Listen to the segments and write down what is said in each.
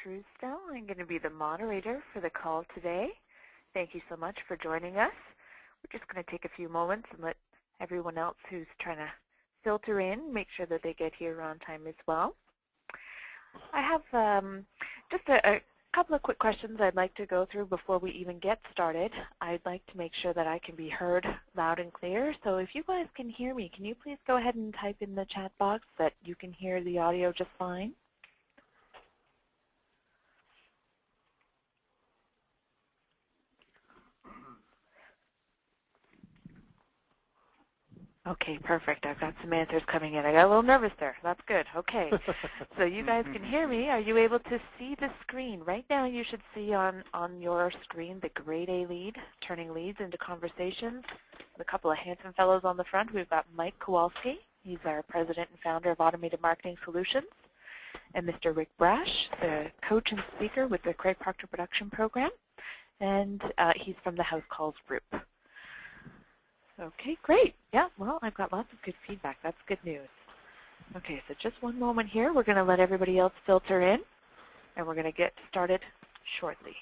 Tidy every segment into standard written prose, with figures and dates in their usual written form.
Truesdell. I'm going to be the moderator for the call today. Thank you so much for joining us. We're just going to take a few moments and let everyone else who's trying to filter in make sure that they get here on time as well. I have just a couple of quick questions I'd like to go through before we even get started. I'd like to make sure that I can be heard loud and clear. So if you guys can hear me, can you please go ahead and type in the chat box that you can hear the audio just fine? Okay, perfect. I've got some answers coming in. I got a little nervous there. That's good. Okay. So you guys can hear me. Are you able to see the screen? Right now you should see on your screen the Grade A lead, turning leads into conversations. With a couple of handsome fellows on the front. We've got Mike Kowalski. He's our president and founder of Automated Marketing Solutions. And Mr. Rick Brash, the coach and speaker with the Craig Proctor Production Program. And he's from the House Calls group. Okay, great. Yeah, well, I've got lots of good feedback. That's good news. Okay, so just one moment here. We're going to let everybody else filter in, and we're going to get started shortly.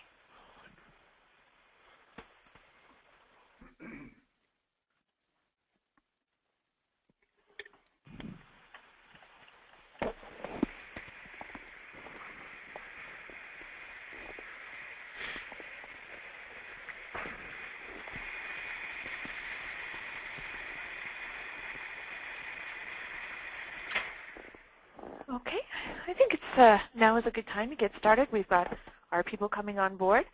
Okay, I think it's now is a good time to get started. We've got our people coming on board.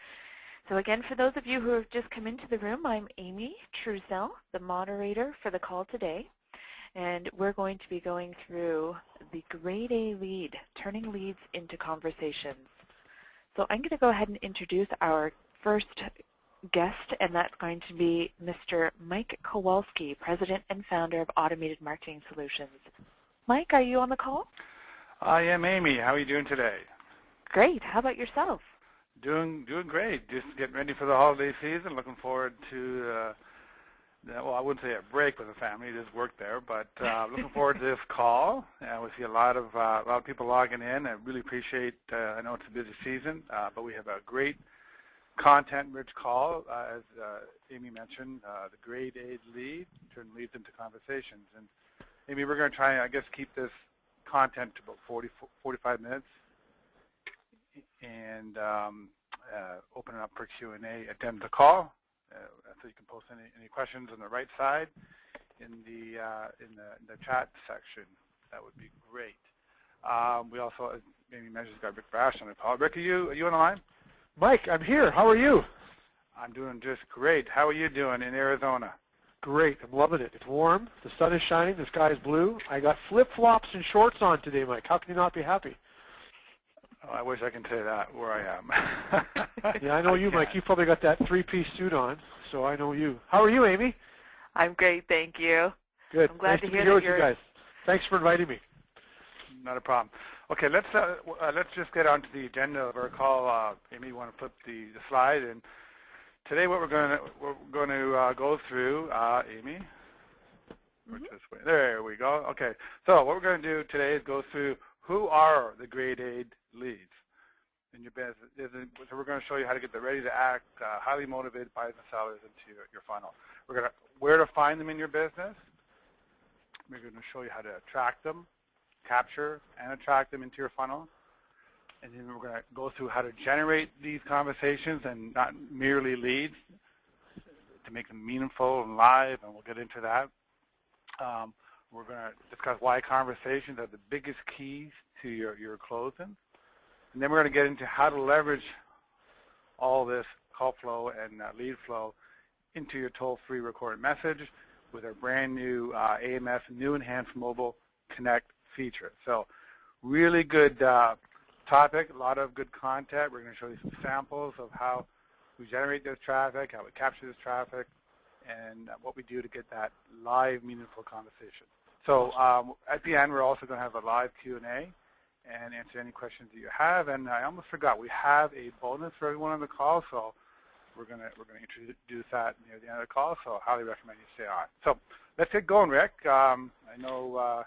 So again, for those of you who have just come into the room, I'm Amy Truesdell, the moderator for the call today. And we're going to be going through the Grade A lead, turning leads into conversations. So I'm going to go ahead and introduce our first guest, and that's going to be Mr. Mike Kowalski, president and founder of Automated Marketing Solutions. Mike, are you on the call? I am Amy. How are you doing today? Great. How about yourself? Doing great. Just getting ready for the holiday season. Looking forward to, well, I wouldn't say a break with the family. There's work there, but looking forward to this call. We see a lot of people logging in. I really appreciate. I know it's a busy season, but we have a great content-rich call, as Amy mentioned. The Grade A lead, turn leads into conversations, and Amy, we're going to try, I guess, keep this content to about 45 minutes and open it up for Q&A at the end of the call. So you can post any questions on the right side in the chat section. That would be great. We also, as Amy mentioned, got Rick Brash on the call. Rick, are you on the line? Mike, I'm here. How are you? I'm doing just great. How are you doing in Arizona? Great. I'm loving it. It's warm. The sun is shining. The sky is blue. I got flip-flops and shorts on today, Mike. How can you not be happy? Oh, I wish I can say that where I am. Yeah, I know you, Mike. You probably got that three-piece suit on, so I know you. How are you, Amy? I'm great, thank you. Good. I'm glad nice to hear be that with you guys. Thanks for inviting me. Not a problem. Okay, let's just get on to the agenda of our call. Amy, you want to flip the slide? And today, what we're going to go through, Amy. Work this way. There we go. Okay. So what we're going to do today is go through who are the Grade A leads in your business. So we're going to show you how to get the ready-to-act, highly motivated buyers and sellers into your funnel. We're going to where to find them in your business. We're going to show you how to attract them, capture, and attract them into your funnel. And then we're going to go through how to generate these conversations and not merely leads to make them meaningful and live, and we'll get into that. We're going to discuss why conversations are the biggest keys to your closing. And then we're going to get into how to leverage all this call flow and lead flow into your toll-free recorded message with our brand new AMS New Enhanced Mobile Connect feature. So really good topic, a lot of good content. We're going to show you some samples of how we generate this traffic, how we capture this traffic, and what we do to get that live, meaningful conversation. So at the end, we're also going to have a live Q&A and answer any questions that you have. And I almost forgot, we have a bonus for everyone on the call, so we're going to introduce that near the end of the call. So I highly recommend you stay on. So let's get going, Rick. I know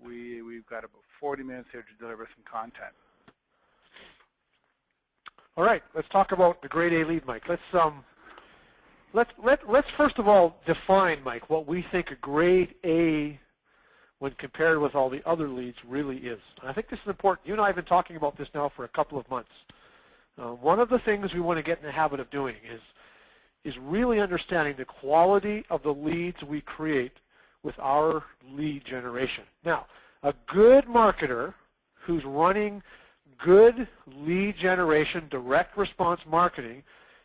we've got about 40 minutes here to deliver some content. All right, let's talk about the grade A lead, Mike. Let's first of all define, Mike, what we think a grade A when compared with all the other leads really is. And I think this is important. You and I have been talking about this now for a couple of months. One of the things we want to get in the habit of doing is really understanding the quality of the leads we create with our lead generation. Now, a good marketer who's running good lead generation, direct response marketing,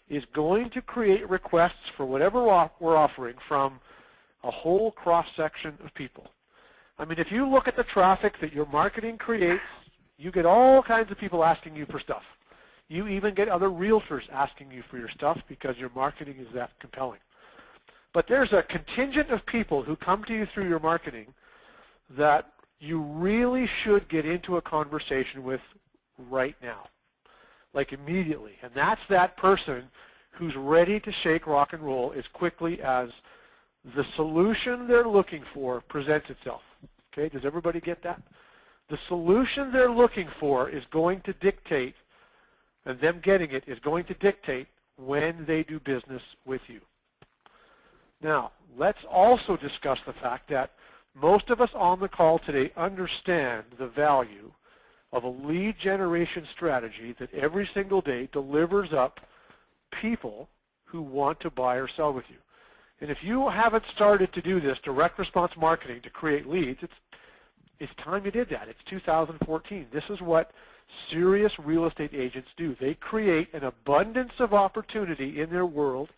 is going to create requests for whatever we're offering from a whole cross-section of people. I mean, if you look at the traffic that your marketing creates, you get all kinds of people asking you for stuff. You even get other realtors asking you for your stuff because your marketing is that compelling. But there's a contingent of people who come to you through your marketing that you really should get into a conversation with right now, like immediately. And that's that person who's ready to shake rock and roll as quickly as the solution they're looking for presents itself. Okay, does everybody get that? The solution they're looking for is going to dictate, and them getting it is going to dictate when they do business with you. Now, let's also discuss the fact that most of us on the call today understand the value of a lead generation strategy that every single day delivers up people who want to buy or sell with you. And if you haven't started to do this direct response marketing to create leads, it's time you did that. It's 2014. This is what serious real estate agents do. They create an abundance of opportunity in their world,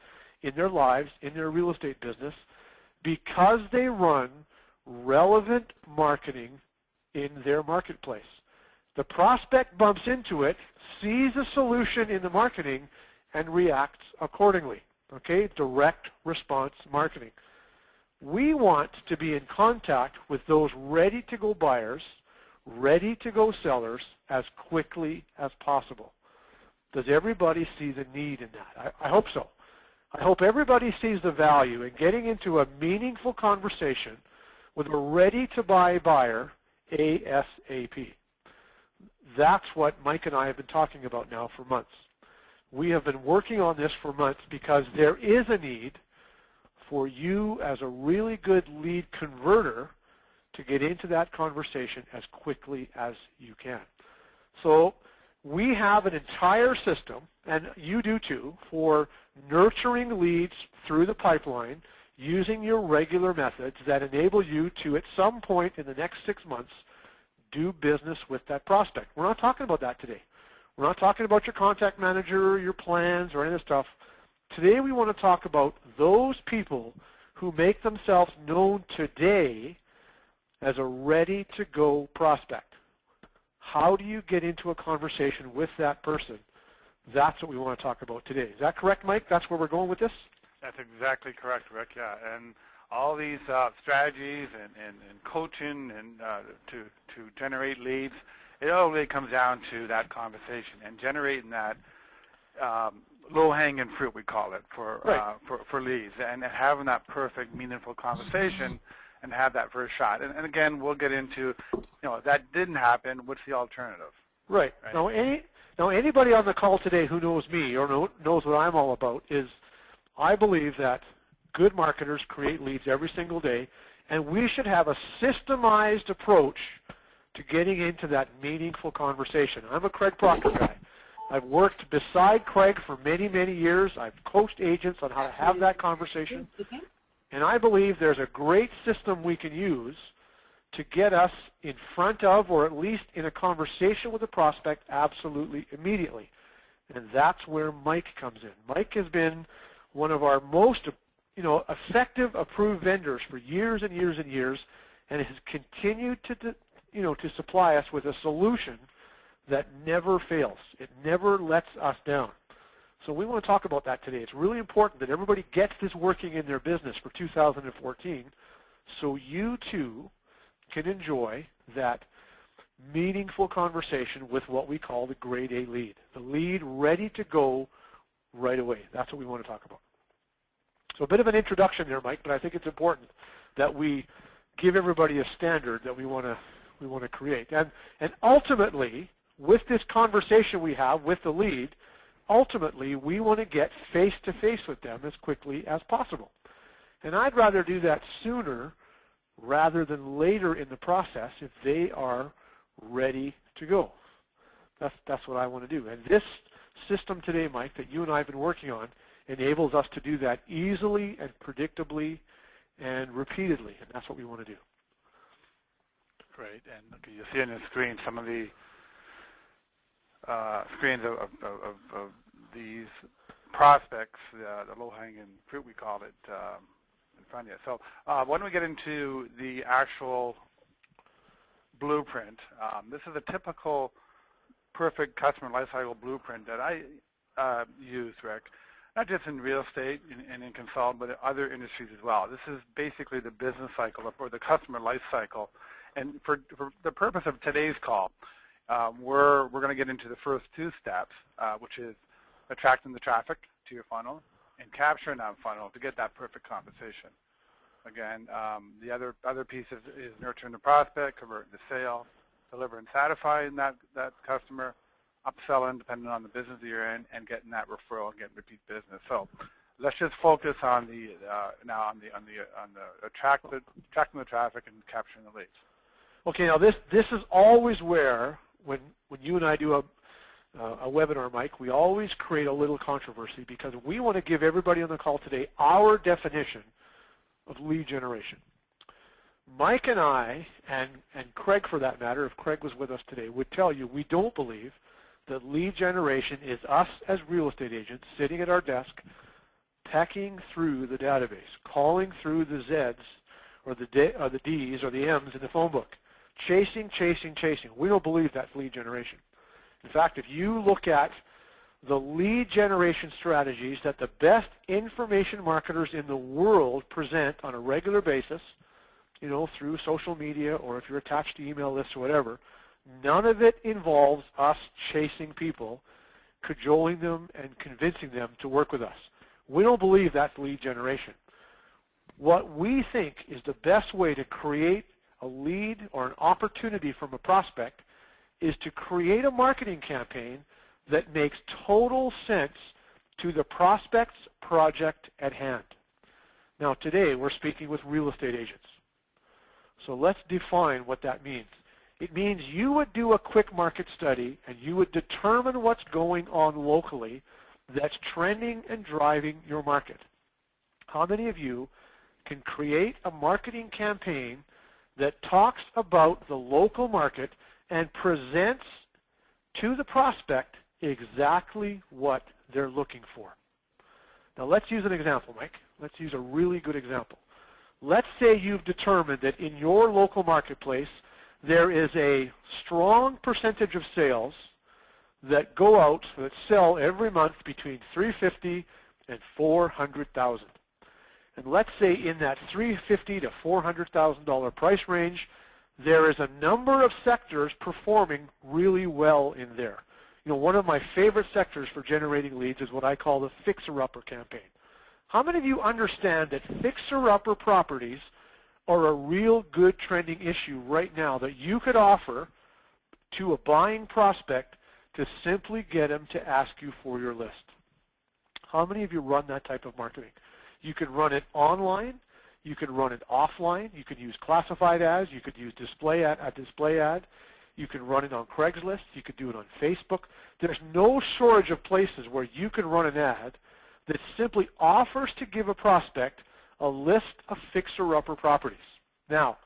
in their lives, in their real estate business, because they run relevant marketing in their marketplace. The prospect bumps into it, sees a solution in the marketing, and reacts accordingly. Okay, direct response marketing. We want to be in contact with those ready-to-go buyers, ready-to-go sellers as quickly as possible. Does everybody see the need in that? I hope so. I hope everybody sees the value in getting into a meaningful conversation with a ready-to-buy buyer ASAP. That's what Mike and I have been talking about now for months. We have been working on this for months because there is a need for you as a really good lead converter to get into that conversation as quickly as you can. So we have an entire system, and you do too, for nurturing leads through the pipeline using your regular methods that enable you to, at some point in the next 6 months, do business with that prospect. We're not talking about that today. We're not talking about your contact manager, your plans, or any of this stuff. Today we want to talk about those people who make themselves known today as a ready-to-go prospect. How do you get into a conversation with that person? That's what we want to talk about today. Is that correct, Mike? That's where we're going with this? That's exactly correct, Rick, yeah. And all these strategies and coaching and to generate leads, it all really comes down to that conversation and generating that low-hanging fruit, we call it, for leads, and having that perfect, meaningful conversation and have that first shot. And again, we'll get into, if that didn't happen, what's the alternative? Right. Now, anybody on the call today who knows me or knows what I'm all about is I believe that good marketers create leads every single day, and we should have a systemized approach to getting into that meaningful conversation. I'm a Craig Proctor guy. I've worked beside Craig for many, many years. I've coached agents on how to have that conversation. And I believe there's a great system we can use to get us in front of, or at least in a conversation with a prospect absolutely immediately. And that's where Mike comes in. Mike has been one of our most effective approved vendors for years and years and years, and has continued to supply us with a solution that never fails. It never lets us down. So we want to talk about that today. It's really important that everybody gets this working in their business for 2014 so you too can enjoy that meaningful conversation with what we call the grade A lead, the lead ready to go right away. That's what we want to talk about. So a bit of an introduction there, Mike, but I think it's important that we give everybody a standard that we want to create. And ultimately, with this conversation we have with the lead, ultimately we want to get face-to-face with them as quickly as possible. And I'd rather do that sooner rather than later in the process if they are ready to go. That's what I want to do. And this system today, Mike, that you and I have been working on enables us to do that easily and predictably and repeatedly, and that's what we want to do. Great, and okay, you see on the screen some of the screens of these prospects, the low-hanging fruit we call it, in front of you. So why don't we get into the actual blueprint. This is a typical perfect customer lifecycle blueprint that I use, Rick, not just in real estate and in consulting, but in other industries as well. This is basically the business cycle or the customer life cycle. And for the purpose of today's call, we're going to get into the first two steps, which is attracting the traffic to your funnel and capturing that funnel to get that perfect conversation. Again, the other piece is nurturing the prospect, converting the sale, delivering, satisfying that customer, upselling depending on the business that you're in, and getting that referral and getting repeat business. So let's just focus on the attracting the traffic and capturing the leads. Okay, now this is always where when you and I do a webinar, Mike, we always create a little controversy because we want to give everybody on the call today our definition of lead generation. Mike and I, and Craig for that matter, if Craig was with us today, would tell you we don't believe that lead generation is us as real estate agents sitting at our desk, pecking through the database, calling through the Zs or the Ds or the Ms in the phone book, chasing. We don't believe that's lead generation. In fact, if you look at the lead generation strategies that the best information marketers in the world present on a regular basis, through social media or if you're attached to email lists or whatever, none of it involves us chasing people, cajoling them, and convincing them to work with us. We don't believe that's lead generation. What we think is the best way to create a lead or an opportunity from a prospect is to create a marketing campaign that makes total sense to the prospect's project at hand. Now today we're speaking with real estate agents. So let's define what that means. It means you would do a quick market study and you would determine what's going on locally that's trending and driving your market. How many of you can create a marketing campaign that talks about the local market and presents to the prospect exactly what they're looking for? Now let's use an example, Mike. Let's use a really good example. Let's say you've determined that in your local marketplace there is a strong percentage of sales that go out, that sell every month between $350,000 and $400,000. And let's say in that $350,000 to $400,000 price range, there is a number of sectors performing really well in there. One of my favorite sectors for generating leads is what I call the fixer-upper campaign. How many of you understand that fixer-upper properties are a real good trending issue right now that you could offer to a buying prospect to simply get them to ask you for your list? How many of you run that type of marketing? You could run it online. You could run it offline. You could use classified ads. You could use display ad. You can run it on Craigslist. You could do it on Facebook. There's no shortage of places where you can run an ad that simply offers to give a prospect a list of fixer-upper properties. Now,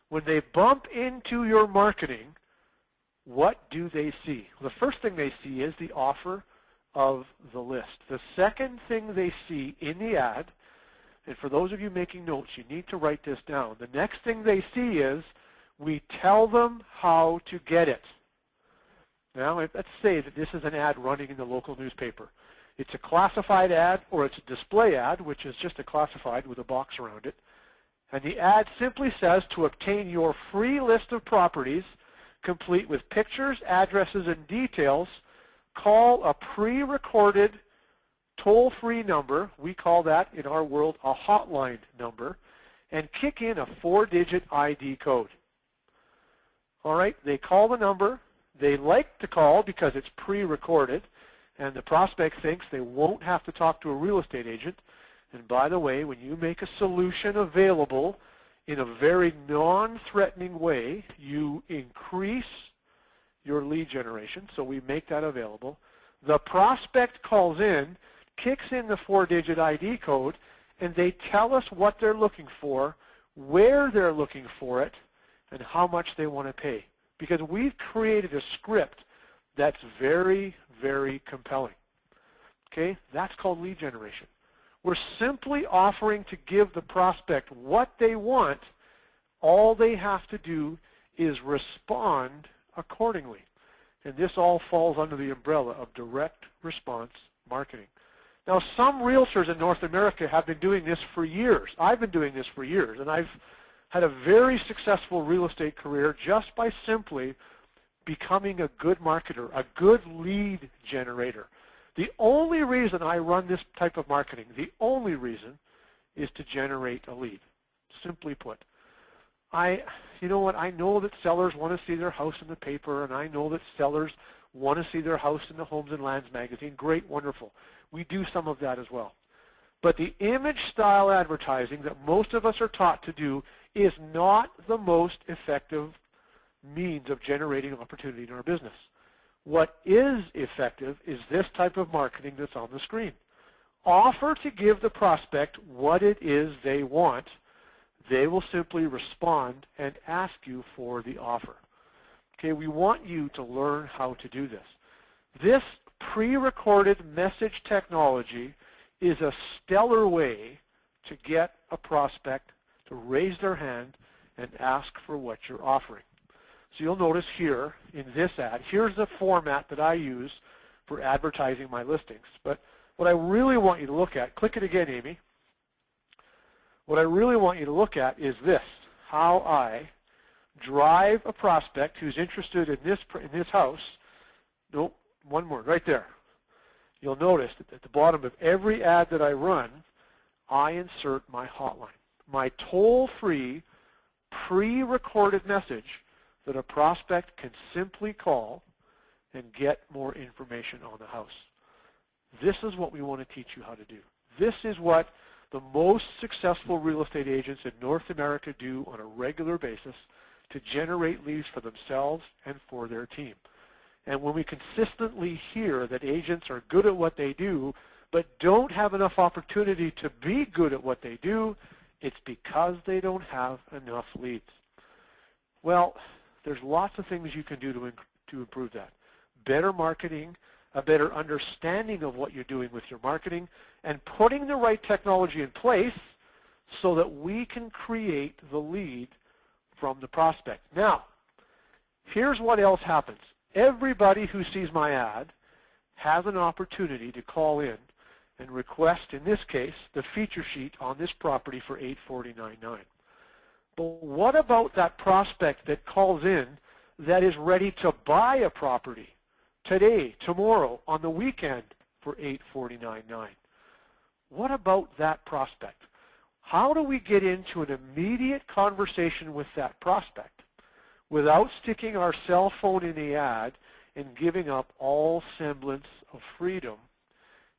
when they bump into your marketing, what do they see? Well, the first thing they see is the offer of the list. The second thing they see in the ad, and for those of you making notes, you need to write this down. The next thing they see is we tell them how to get it. Now, let's say that this is an ad running in the local newspaper. It's a classified ad or it's a display ad, which is just a classified with a box around it. And the ad simply says to obtain your free list of properties, complete with pictures, addresses, and details, call a pre-recorded toll-free number, we call that in our world a hotline number, and kick in a 4-digit ID code. All right, they call the number. They like to call because it's pre-recorded, And the prospect thinks they won't have to talk to a real estate agent. And by the way, when you make a solution available in a very non-threatening way, you increase your lead generation, so we make that available. The prospect calls in, kicks in the 4-digit ID code, and they tell us what they're looking for, where they're looking for it, and how much they want to pay. Because we've created a script that's very, very compelling. Okay, that's called lead generation. We're simply offering to give the prospect what they want. All they have to do is respond accordingly. And this all falls under the umbrella of direct response marketing. Now, some realtors in North America have been doing this for years. I've been doing this for years, and I've had a very successful real estate career just by simply becoming a good marketer, a good lead generator. The only reason I run this type of marketing, the only reason, is to generate a lead, simply put. You know what, I know that sellers want to see their house in the paper, and I know that sellers want to see their house in the Homes and Lands magazine. Great, wonderful. We do some of that as well. But the image style advertising that most of us are taught to do is not the most effective means of generating opportunity in our business. What is effective is this type of marketing that's on the screen. Offer to give the prospect what it is they want. They will simply respond and ask you for the offer. Okay, we want you to learn how to do this. This pre-recorded message technology is a stellar way to get a prospect to raise their hand and ask for what you're offering. So you'll notice here in this ad, here's the format that I use for advertising my listings. But what I really want you to look at, click it again, Amy. What I really want you to look at is this, how I drive a prospect who's interested in this house. Nope, one more, right there. You'll notice that at the bottom of every ad that I run, I insert my hotline, my toll-free, pre-recorded message that a prospect can simply call and get more information on the house. This is what we want to teach you how to do. This is what the most successful real estate agents in North America do on a regular basis to generate leads for themselves and for their team. And when we consistently hear that agents are good at what they do but don't have enough opportunity to be good at what they do, it's because they don't have enough leads. Well, there's lots of things you can do to improve that. Better marketing, a better understanding of what you're doing with your marketing, and putting the right technology in place so that we can create the lead from the prospect. Now, here's what else happens. Everybody who sees my ad has an opportunity to call in and request, in this case, the feature sheet on this property for $849.9. But what about that prospect that calls in that is ready to buy a property today, tomorrow, on the weekend for $849.9? What about that prospect? How do we get into an immediate conversation with that prospect without sticking our cell phone in the ad and giving up all semblance of freedom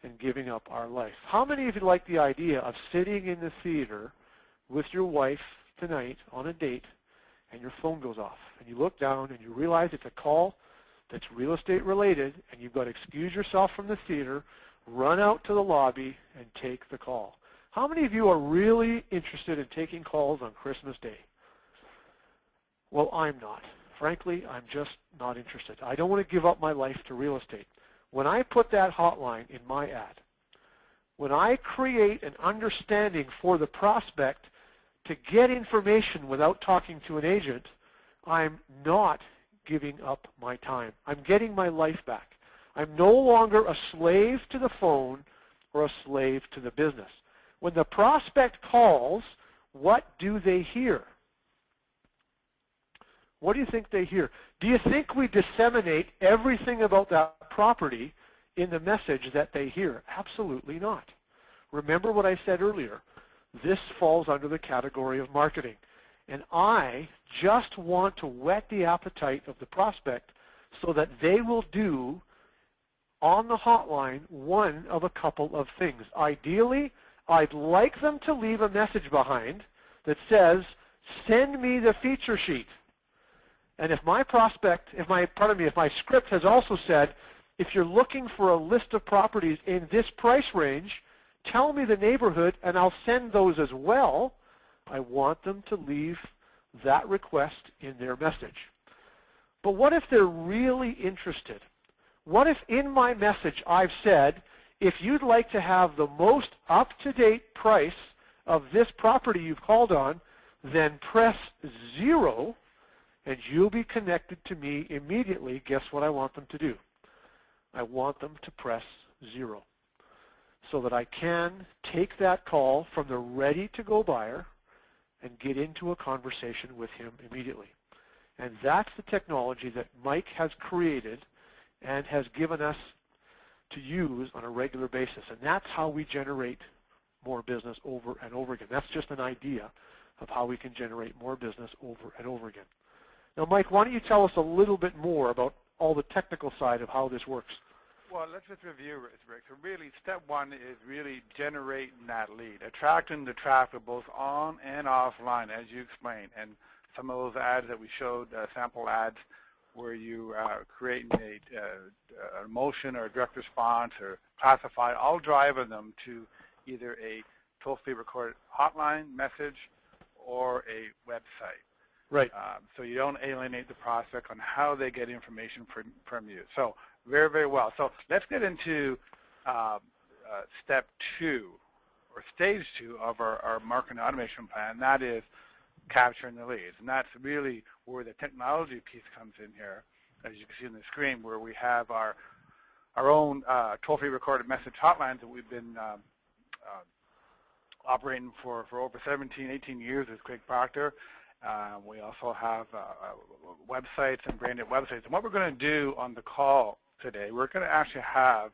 and giving up our life? How many of you like the idea of sitting in the theater with your wife tonight on a date and your phone goes off and you look down and you realize it's a call that's real estate related and you've got to excuse yourself from the theater, run out to the lobby and take the call? How many of you are really interested in taking calls on Christmas Day? Well, I'm not. Frankly, I'm just not interested. I don't want to give up my life to real estate. When I put that hotline in my ad, when I create an understanding for the prospect to get information without talking to an agent, I'm not giving up my time. I'm getting my life back. I'm no longer a slave to the phone or a slave to the business. When the prospect calls, what do they hear? What do you think they hear? Do you think we disseminate everything about that property in the message that they hear? Absolutely not. Remember what I said earlier. This falls under the category of marketing. And I just want to whet the appetite of the prospect so that they will do on the hotline one of a couple of things. Ideally, I'd like them to leave a message behind that says, send me the feature sheet. And if my script has also said, if you're looking for a list of properties in this price range, tell me the neighborhood and I'll send those as well, I want them to leave that request in their message. But what if they're really interested? What if in my message I've said, if you'd like to have the most up-to-date price of this property you've called on, then press 0 and you'll be connected to me immediately. Guess what I want them to do? I want them to press 0 so that I can take that call from the ready-to-go buyer and get into a conversation with him immediately. And that's the technology that Mike has created and has given us to use on a regular basis. And that's how we generate more business over and over again. That's just an idea of how we can generate more business over and over again. Now, Mike, why don't you tell us a little bit more about all the technical side of how this works? Well, let's just review, Rick. So really, step one is really generating that lead, attracting the traffic both on and offline, as you explained. And some of those ads that we showed, sample ads, where you are creating a motion or a direct response or classified, all driving them to either a toll-free recorded hotline message or a website. Right. So you don't alienate the prospect on how they get information from you. So very, very well. So let's get into step 2 or stage 2 of our marketing automation plan. And that is capturing the leads. And that's really where the technology piece comes in here, as you can see on the screen, where we have our own toll-free recorded message hotlines that we've been operating for over 17, 18 years with Craig Proctor. We also have websites and branded websites. And what we're going to do on the call today, we're going to actually have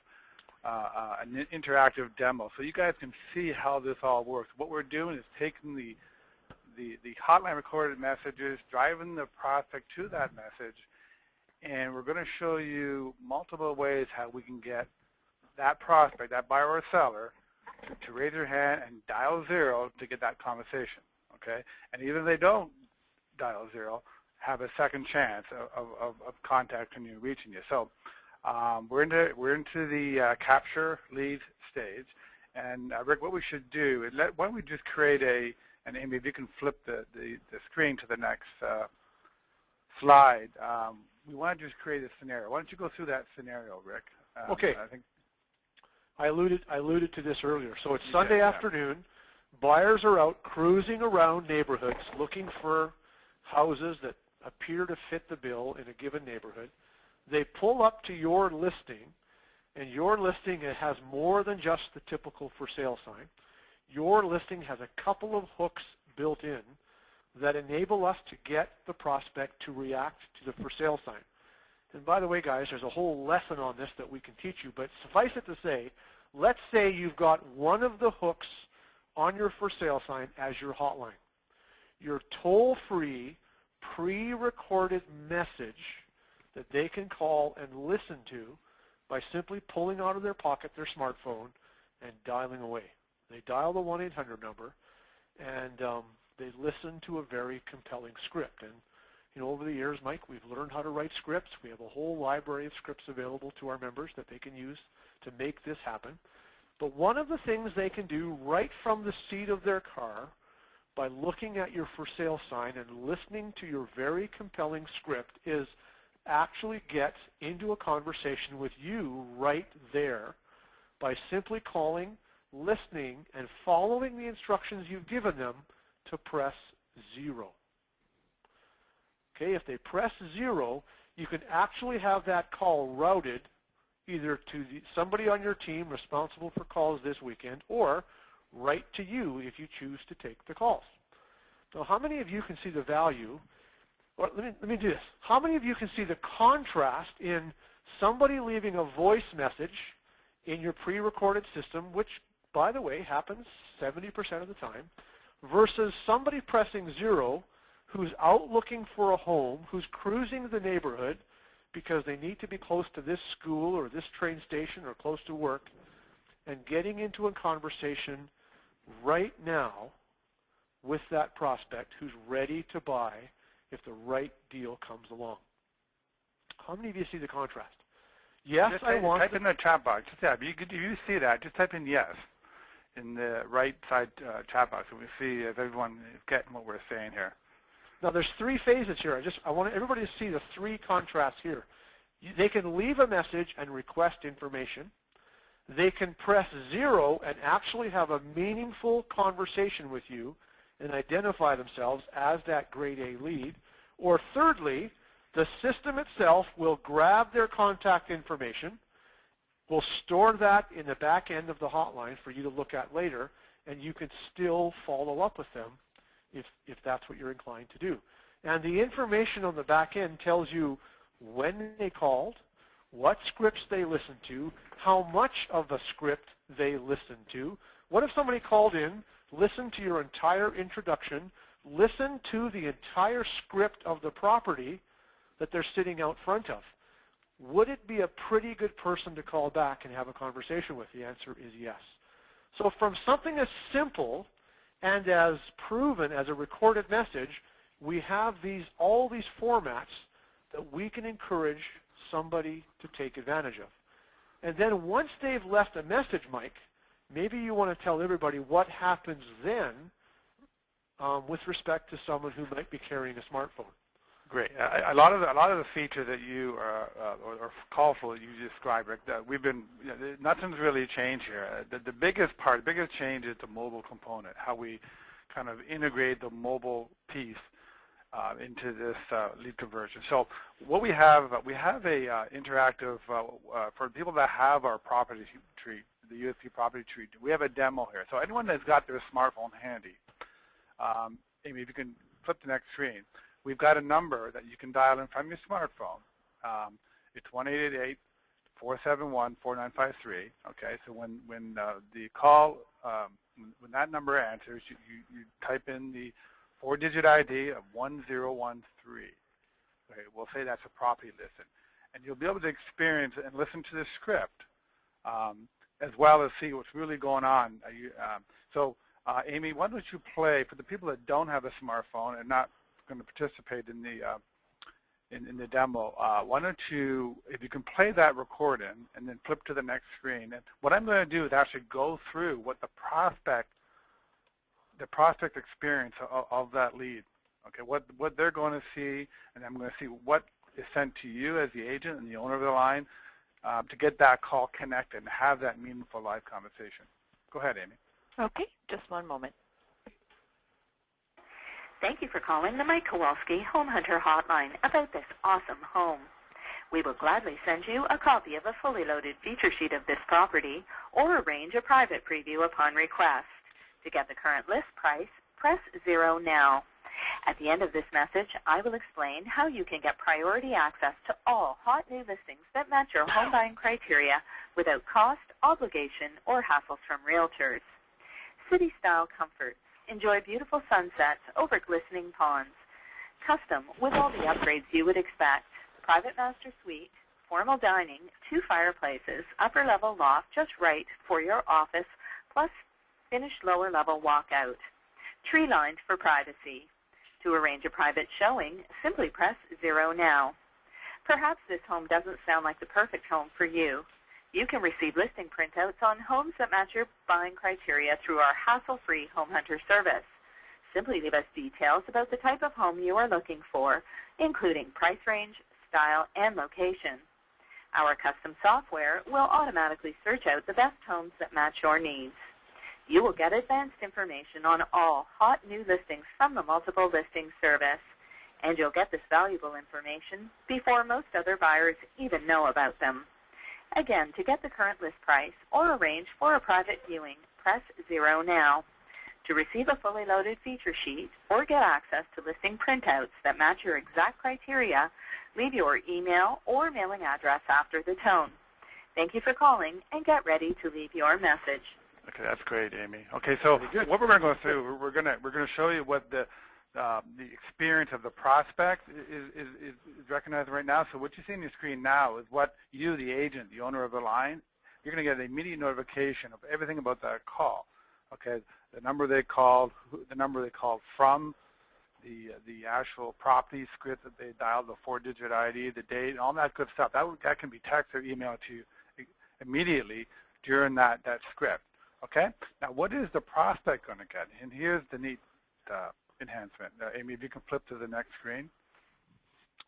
an interactive demo so you guys can see how this all works. What we're doing is taking the hotline recorded messages, driving the prospect to that message, and we're going to show you multiple ways how we can get that prospect, that buyer or seller, to raise their hand and dial 0 to get that conversation. Okay, and even if they don't dial 0, have a second chance of contacting you, reaching you. So we're into the capture lead stage, and Rick, what we should do is why don't we just create and Amy, if you can flip the screen to the next slide. We want to just create a scenario. Why don't you go through that scenario, Rick? Okay. I think I alluded to this earlier. So it's Sunday afternoon. Buyers are out cruising around neighborhoods looking for houses that appear to fit the bill in a given neighborhood. They pull up to your listing, and your listing has more than just the typical for sale sign. Your listing has a couple of hooks built in that enable us to get the prospect to react to the for sale sign. And by the way, guys, there's a whole lesson on this that we can teach you, but suffice it to say, let's say you've got one of the hooks on your for sale sign as your hotline. Your toll-free, pre-recorded message that they can call and listen to by simply pulling out of their pocket their smartphone and dialing away. They dial the 1-800 number, and they listen to a very compelling script. And you know, over the years, Mike, we've learned how to write scripts. We have a whole library of scripts available to our members that they can use to make this happen. But one of the things they can do right from the seat of their car by looking at your for sale sign and listening to your very compelling script is actually get into a conversation with you right there by simply calling, listening, and following the instructions you've given them to press 0. Okay, if they press 0, you can actually have that call routed either to somebody on your team responsible for calls this weekend or right to you if you choose to take the calls. So how many of you can see the value? Or let me do this. How many of you can see the contrast in somebody leaving a voice message in your pre-recorded system, which, by the way, happens 70% of the time, versus somebody pressing 0 who's out looking for a home, who's cruising the neighborhood, because they need to be close to this school or this train station or close to work, and getting into a conversation right now with that prospect who's ready to buy if the right deal comes along. How many of you see the contrast? Yes, just I want. Type in the chat box. Just, yeah, if you see that, just type in yes in the right side chat box, and we see if everyone is getting what we're saying here. Now, there's three phases here. I want everybody to see the three contrasts here. They can leave a message and request information. They can press 0 and actually have a meaningful conversation with you and identify themselves as that grade A lead. Or thirdly, the system itself will grab their contact information, will store that in the back end of the hotline for you to look at later, and you can still follow up with them if that's what you're inclined to do. And the information on the back end tells you when they called, what scripts they listened to, how much of the script they listened to. What if somebody called in, listened to your entire introduction, listened to the entire script of the property that they're sitting out front of? Would it be a pretty good person to call back and have a conversation with? The answer is yes. So from something as simple and as proven as a recorded message, we have all these formats that we can encourage somebody to take advantage of. And then once they've left a message, Mike, maybe you want to tell everybody what happens then with respect to someone who might be carrying a smartphone. Great. A lot of the features that you or callful that you described, Rick, that we've been, nothing's really changed here. The biggest change is the mobile component, how we kind of integrate the mobile piece into this lead conversion. So what we have a interactive for people that have our property tree, the USP property tree. We have a demo here. So anyone that's got their smartphone handy, Amy, if you can flip the next screen. We've got a number that you can dial in from your smartphone. It's 1-888-471-4953. Okay, so when the call, when that number answers, you type in the 4-digit ID of 1013. Okay, we'll say that's a property listing, and you'll be able to experience and listen to the script as well as see what's really going on. Amy, why don't you play for the people that don't have a smartphone and not going to participate in the demo. Why don't you, if you can play that recording and then flip to the next screen. And what I'm going to do is actually go through what the prospect experience of that lead. Okay, what they're going to see, and I'm going to see what is sent to you as the agent and the owner of the line to get that call connected and have that meaningful live conversation. Go ahead, Amy. Okay, just one moment. Thank you for calling the Mike Kowalski Home Hunter Hotline about this awesome home. We will gladly send you a copy of a fully loaded feature sheet of this property or arrange a private preview upon request. To get the current list price, press 0 now. At the end of this message, I will explain how you can get priority access to all hot new listings that match your home buying criteria without cost, obligation, or hassles from realtors. City-style comforts. Enjoy beautiful sunsets over glistening ponds. Custom with all the upgrades you would expect. Private master suite, formal dining, 2 fireplaces, upper-level loft just right for your office, plus finished lower-level walkout. Tree-lined for privacy. To arrange a private showing, simply press 0 now. Perhaps this home doesn't sound like the perfect home for you. You can receive listing printouts on homes that match your buying criteria through our hassle-free Home Hunter service. Simply leave us details about the type of home you are looking for, including price range, style, and location. Our custom software will automatically search out the best homes that match your needs. You will get advanced information on all hot new listings from the multiple listings service, and you'll get this valuable information before most other buyers even know about them. Again, to get the current list price or arrange for a private viewing, press 0 now. To receive a fully loaded feature sheet or get access to listing printouts that match your exact criteria, leave your email or mailing address after the tone. Thank you for calling, and get ready to leave your message. Okay, that's great, Amy. Okay, so what we're going to go through, we're going to show you what the the experience of the prospect is recognized right now. So what you see on your screen now is what you, the agent, the owner of the line, you're going to get an immediate notification of everything about that call. Okay, the number they called, the number they called from, the actual property script that they dialed, the 4-digit ID, the date, all that good stuff. That can be text or emailed to you immediately during that script. Okay, now what is the prospect going to get? And here's the neat enhancement. Amy, if you can flip to the next screen.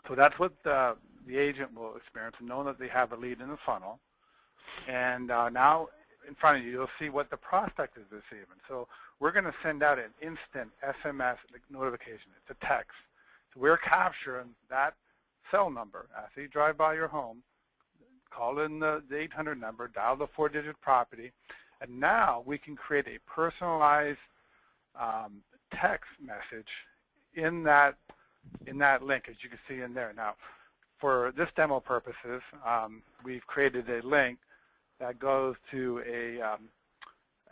So that's what the agent will experience, knowing that they have a lead in the funnel. And now in front of you, you'll see what the prospect is receiving. So we're going to send out an instant SMS notification. It's a text. So we're capturing that cell number. After you drive by your home, call in the 800 number, dial the 4-digit property, and now we can create a personalized text message in that link, as you can see in there. Now, for this demo purposes, we've created a link that goes to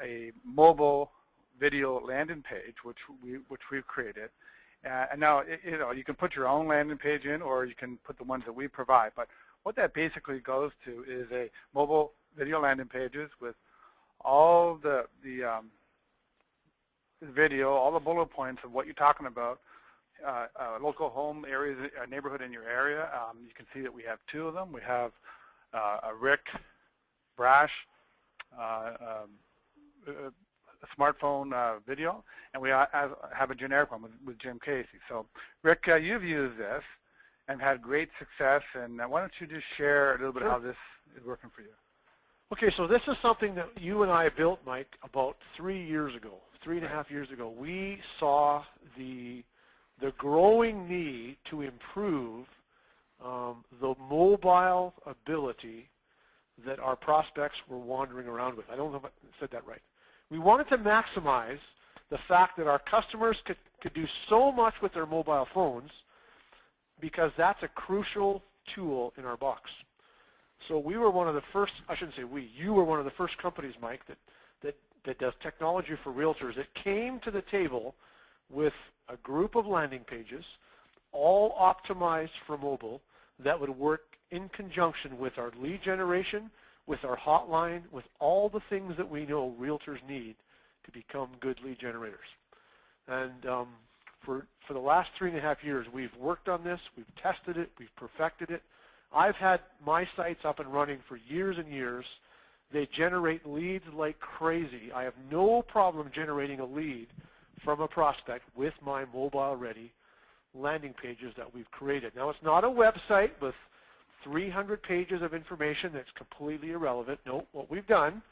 a mobile video landing page, which we've created. And now, you can put your own landing page in, or you can put the ones that we provide. But what that basically goes to is a mobile video landing pages with all the video, all the bullet points of what you're talking about, local home areas, a neighborhood in your area. You can see that we have 2 of them. We have a Rick Brash a smartphone video, and we have a generic one with Jim Casey. So Rick, you've used this and had great success, and why don't you just share a little bit how this is working for you? Okay, so this is something that you and I built, Mike, about 3 years ago, 3.5 years ago. We saw the growing need to improve the mobile ability that our prospects were wandering around with. I don't know if I said that right. We wanted to maximize the fact that our customers could do so much with their mobile phones, because that's a crucial tool in our box. So we were one of the first, I shouldn't say we, you were one of the first companies, Mike, that does technology for realtors that came to the table with a group of landing pages, all optimized for mobile, that would work in conjunction with our lead generation, with our hotline, with all the things that we know realtors need to become good lead generators. And for the last 3.5 years, we've worked on this, we've tested it, we've perfected it. I've had my sites up and running for years and years. They generate leads like crazy. I have no problem generating a lead from a prospect with my mobile-ready landing pages that we've created. Now, it's not a website with 300 pages of information that's completely irrelevant. No, what we've done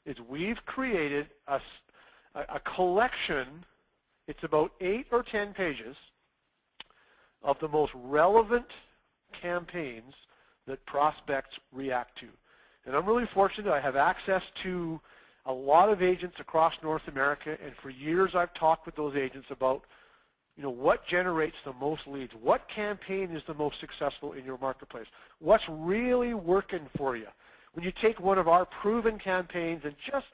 is we've created a collection. It's about 8 or 10 pages of the most relevant campaigns that prospects react to. And I'm really fortunate. I have access to a lot of agents across North America, and for years I've talked with those agents about, what generates the most leads, what campaign is the most successful in your marketplace, what's really working for you. When you take one of our proven campaigns and just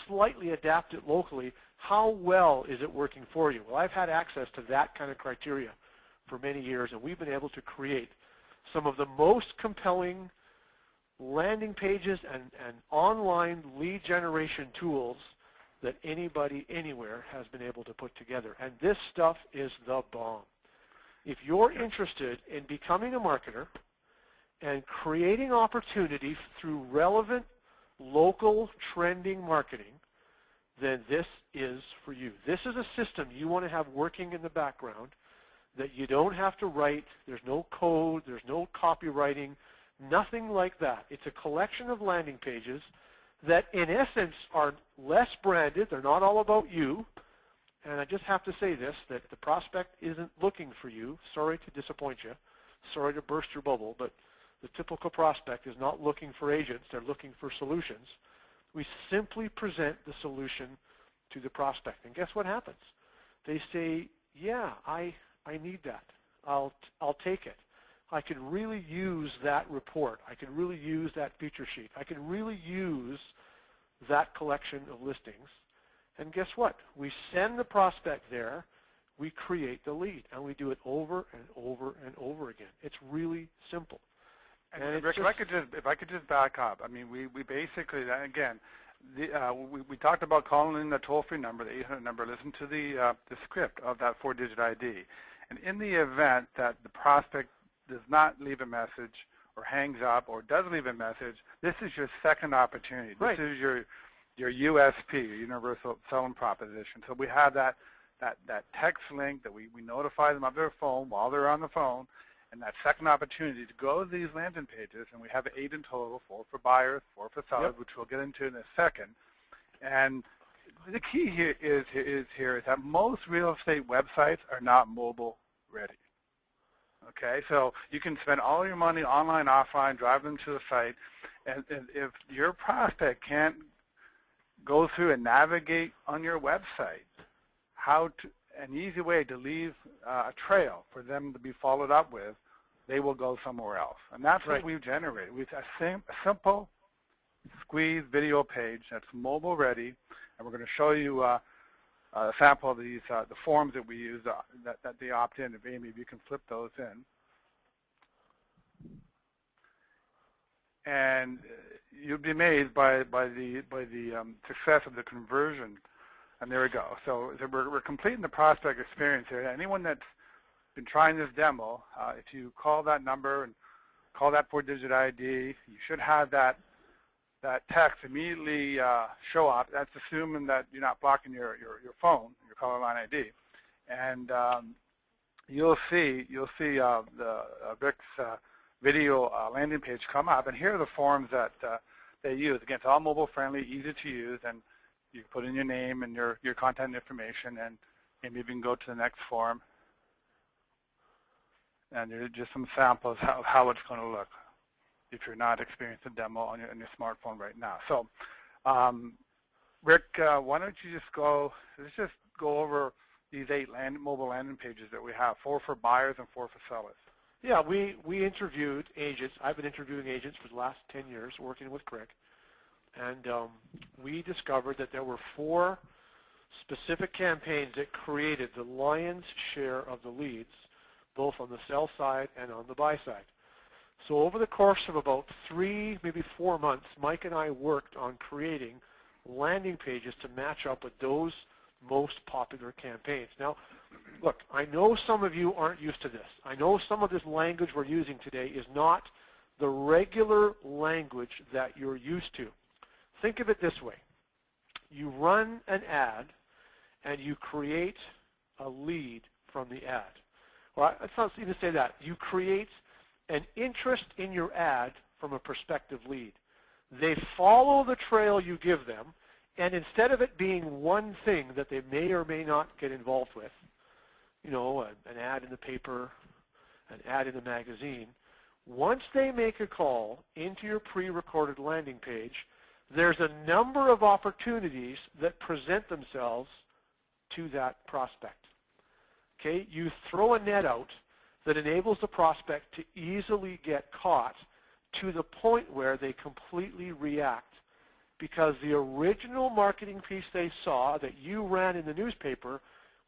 slightly adapt it locally, how well is it working for you? Well, I've had access to that kind of criteria for many years, and we've been able to create some of the most compelling landing pages and online lead generation tools that anybody anywhere has been able to put together. And this stuff is the bomb. If you're interested in becoming a marketer and creating opportunity through relevant local trending marketing, then this is for you. This is a system you want to have working in the background that you don't have to write. There's no code. There's no copywriting. Nothing like that. It's a collection of landing pages that in essence are less branded. They're not all about you. And I just have to say this, that the prospect isn't looking for you. Sorry to disappoint you. Sorry to burst your bubble, but the typical prospect is not looking for agents. They're looking for solutions. We simply present the solution to the prospect. And guess what happens? They say, yeah, I need that. I'll take it. I could really use that report. I could really use that feature sheet. I could really use that collection of listings. And guess what? We send the prospect there we create the lead, and we do it over and over and over again. It's really simple. And Rick, if I could just back up, I mean, we basically, again, we talked about calling in the toll-free number, the 800 number, listen to the script of that 4-digit ID. And in the event that the prospect does not leave a message or hangs up or does leave a message, this is your second opportunity. Right. This is your USP, your universal selling proposition. So we have that text link that we notify them of their phone while they're on the phone, and that second opportunity to go to these landing pages, and we have 8 in total, 4 for buyers, 4 for sellers, which we'll get into in a second. And the key here is that most real estate websites are not mobile ready. Okay, so you can spend all your money online, offline, drive them to the site, and if your prospect can't go through and navigate on your website, an easy way to leave a trail for them to be followed up with, they will go somewhere else. And that's what we've generated. We've a simple squeeze video page that's mobile ready, and we're going to show you a sample of these the forms that we use that they opt in. If Amy, if you can flip those in. And you'll be amazed by the success of the conversion. And there we go. So we're completing the prospect experience here. Anyone that's been trying this demo, if you call that number and call that 4-digit ID, you should have that text immediately show up. That's assuming that you're not blocking your phone, your caller line ID. And you'll see the Rick's video landing page come up. And here are the forms that they use. Again, it's all mobile friendly, easy to use, and you put in your name and your contact information, and maybe you can go to the next form. And there's just some samples of how it's going to look if you're not experiencing the demo on your smartphone right now. So, Rick, why don't you let's just go over these 8 mobile landing pages that we have, 4 for buyers and 4 for sellers. Yeah, we interviewed agents. I've been interviewing agents for the last 10 years, working with Crick. And we discovered that there were 4 specific campaigns that created the lion's share of the leads, both on the sell side and on the buy side. So over the course of about 3, maybe 4 months, Mike and I worked on creating landing pages to match up with those most popular campaigns. Now, look, I know some of you aren't used to this. I know some of this language we're using today is not the regular language that you're used to. Think of it this way. You run an ad, and you create a lead from the ad. Well, let's not even say that. You create an interest in your ad from a prospective lead. They follow the trail you give them, and instead of it being one thing that they may or may not get involved with, you know, an ad in the paper, an ad in the magazine, once they make a call into your pre-recorded landing page, there's a number of opportunities that present themselves to that prospect. Okay, you throw a net out that enables the prospect to easily get caught to the point where they completely react because the original marketing piece they saw that you ran in the newspaper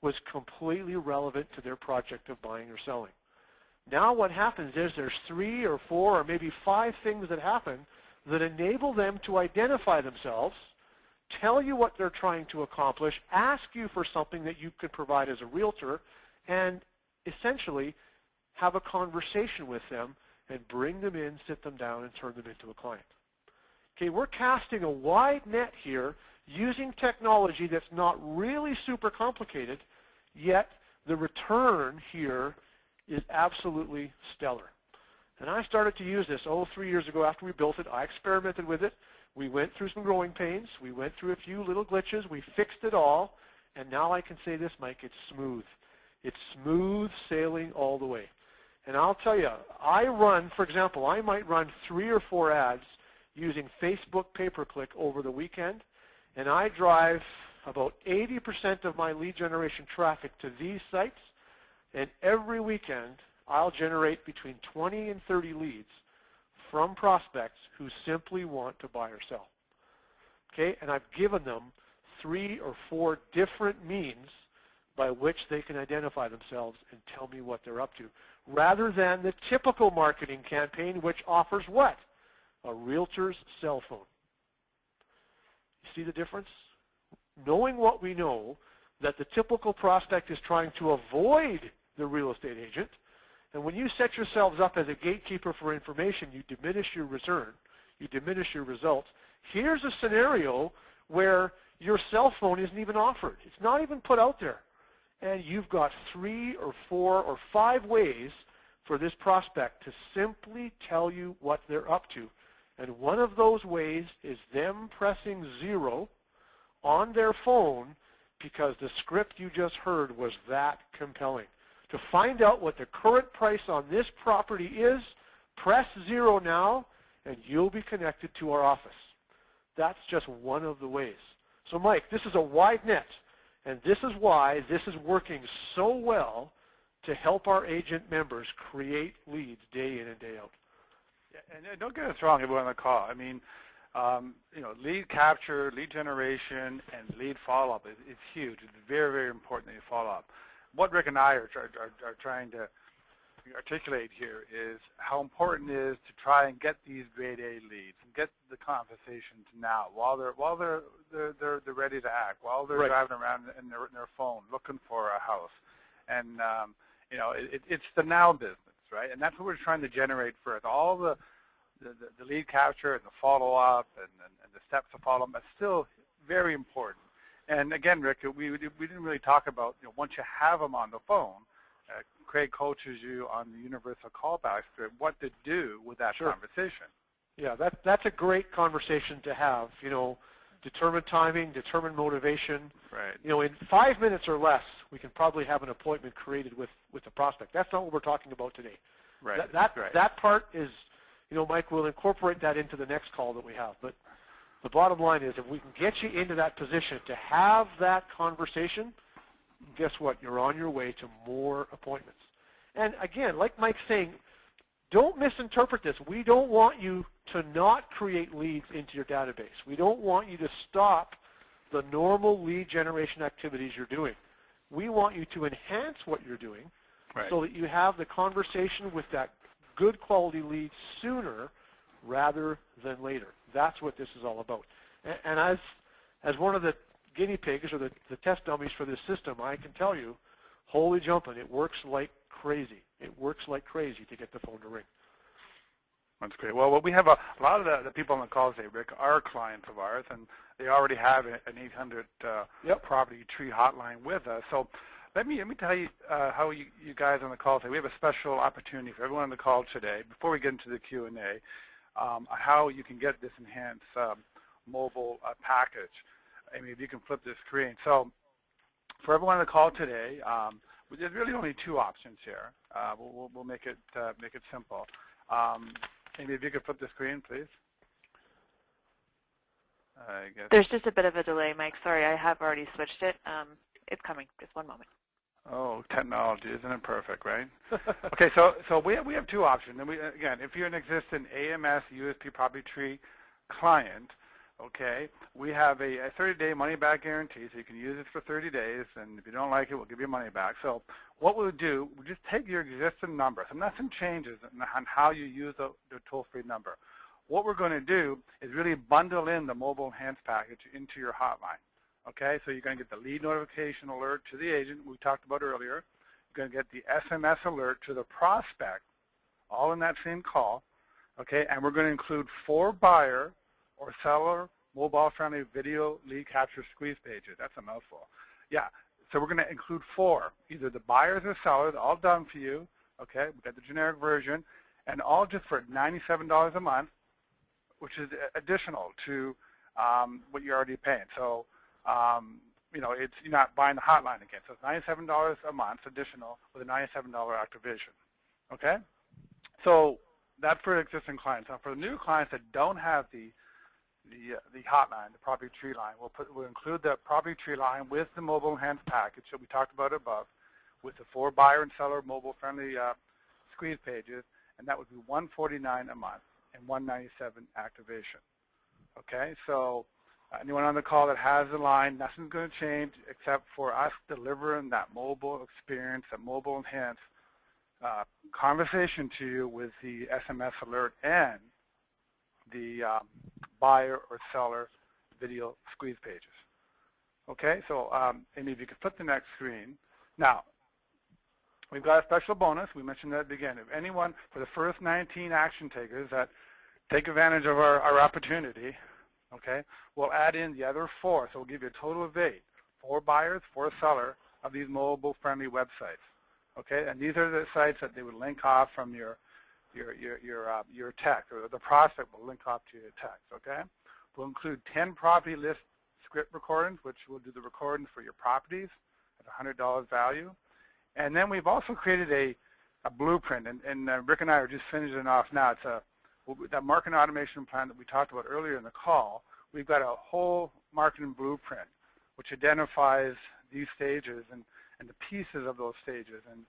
was completely relevant to their project of buying or selling. Now what happens is there's 3 or 4 or maybe 5 things that happen that enable them to identify themselves, tell you what they're trying to accomplish, ask you for something that you could provide as a realtor, and essentially have a conversation with them and bring them in, sit them down, and turn them into a client. Okay, we're casting a wide net here using technology that's not really super complicated, yet the return here is absolutely stellar. And I started to use this 3 years ago after we built it. I experimented with it. We went through some growing pains. We went through a few little glitches. We fixed it all. And now I can say this, Mike, it's smooth. It's smooth sailing all the way. And I'll tell you, I run, for example, I might run 3 or 4 ads using Facebook pay-per-click over the weekend. And I drive about 80% of my lead generation traffic to these sites. And every weekend, I'll generate between 20 and 30 leads from prospects who simply want to buy or sell. Okay, and I've given them 3 or 4 different means by which they can identify themselves and tell me what they're up to, rather than the typical marketing campaign, which offers what? A realtor's cell phone. You see the difference? Knowing what we know, that the typical prospect is trying to avoid the real estate agent, and when you set yourselves up as a gatekeeper for information, you diminish your return, you diminish your results. Here's a scenario where your cell phone isn't even offered. It's not even put out there. And you've got 3 or 4 or 5 ways for this prospect to simply tell you what they're up to. And one of those ways is them pressing 0 on their phone because the script you just heard was that compelling. To find out what the current price on this property is, press 0 now, and you'll be connected to our office. That's just one of the ways. So Mike, this is a wide net, and this is why this is working so well to help our agent members create leads day in and day out. Yeah, and don't get us wrong, everyone on the call. I mean, lead capture, lead generation, and lead follow-up is huge. It's very, very important that you follow up. What Rick and I are trying to articulate here is how important it is to try and get these grade A leads and get the conversations now while they're ready to act, while they're driving around in their phone looking for a house. And it's the now business, right? And that's what we're trying to generate first. All the lead capture and the follow-up and the steps to follow up is still very important. And again, Rick, we didn't really talk about, once you have them on the phone, Craig coaches you on the universal callback script, what to do with that conversation. Yeah, that's a great conversation to have, determine timing, determine motivation. Right. In 5 minutes or less, we can probably have an appointment created with the prospect. That's not what we're talking about today. Right. That part is, Mike, we'll incorporate that into the next call that we have. But the bottom line is if we can get you into that position to have that conversation, guess what? You're on your way to more appointments. And again, like Mike's saying, don't misinterpret this. We don't want you to not create leads into your database. We don't want you to stop the normal lead generation activities you're doing. We want you to enhance what you're doing so that you have the conversation with that good quality lead sooner rather than later. That's what this is all about. And as one of the guinea pigs or the test dummies for this system, I can tell you, holy jumping, it works like crazy. It works like crazy to get the phone to ring. That's great. Well, we have a lot of the people on the call today, Rick, are clients of ours, and they already have an 800 property tree hotline with us. So let me tell you how you guys on the call today, we have a special opportunity for everyone on the call today, before we get into the Q&A, how you can get this enhanced mobile package. Amy, if you can flip this screen. So for everyone on the call today, there's really only 2 options here. We'll make it simple. Amy, if you could flip the screen, please. There's just a bit of a delay, Mike. Sorry, I have already switched it. It's coming. Just one moment. Oh, technology, isn't it perfect, right? Okay, so we have 2 options. And again, if you're an existing AMS USP Property Tree client, okay, we have a 30-day money-back guarantee, so you can use it for 30 days, and if you don't like it, we'll give you money back. So what we'll do, we'll just take your existing number, so nothing changes on how you use the toll-free number. What we're going to do is really bundle in the mobile enhanced package into your hotline, okay? So you're going to get the lead notification alert to the agent we talked about earlier. You're going to get the SMS alert to the prospect, all in that same call, okay? And we're going to include 4 buyer or seller mobile-friendly video lead capture squeeze pages. That's a mouthful. Yeah, so we're going to include 4, either the buyers or sellers, all done for you, okay? We've got the generic version, and all just for $97 a month, which is additional to what you're already paying. So, you're not buying the hotline again. So it's $97 a month additional with a $97 activation, okay? So that's for existing clients. Now for the new clients that don't have the hotline, the property tree line, we'll include the property tree line with the mobile enhanced package that we talked about above, with the 4 buyer and seller mobile friendly squeeze pages, and that would be $149 a month and $197 activation. Okay, so Anyone on the call that has the line, nothing's going to change except for us delivering that mobile experience, that mobile enhanced conversation to you with the SMS alert and the buyer or seller video squeeze pages. Okay, so Amy, if you could flip the next screen. Now, we've got a special bonus. We mentioned that at the beginning. If anyone, for the first 19 action takers that take advantage of our opportunity, okay, we'll add in the other 4. So we'll give you a total of 8. 4 buyers, 4 seller of these mobile-friendly websites. Okay, and these are the sites that they would link off from your text, or the prospect will link off to your text. Okay, we'll include 10 property list script recordings, which will do the recordings for your properties at $100 value. And then we've also created a blueprint, and Rick and I are just finishing off now. It's that marketing automation plan that we talked about earlier in the call. We've got a whole marketing blueprint which identifies these stages and the pieces of those stages, and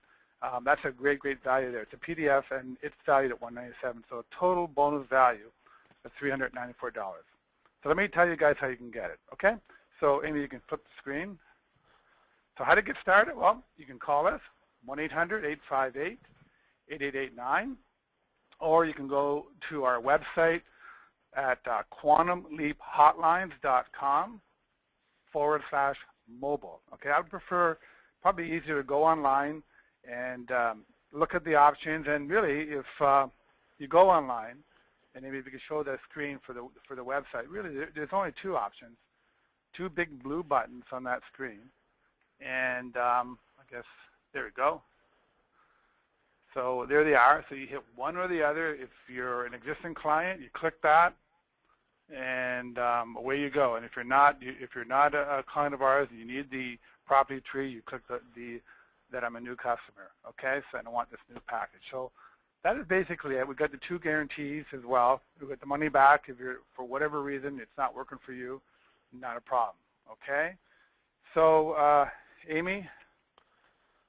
that's a great value there. It's a PDF, and it's valued at $197, so a total bonus value of $394. So let me tell you guys how you can get it, okay? So Amy, you can flip the screen. So how to get started? Well, you can call us, 1-800-858-8889, or you can go to our website at quantumleaphotlines.com/mobile. Okay, I would prefer, probably easier to go online and look at the options. And really, if you go online, and maybe if you could show that screen for the website, really there's only 2 options, 2 big blue buttons on that screen. And I guess there we go. So there they are. So you hit one or the other. If you're an existing client, you click that, and away you go. And if you're not a client of ours and you need the property tree, you click that I'm a new customer. Okay, so I don't want this new package. So that is basically it. We've got the 2 guarantees as well. We've got the money back if you're, for whatever reason, it's not working for you, not a problem. Okay, so Amy,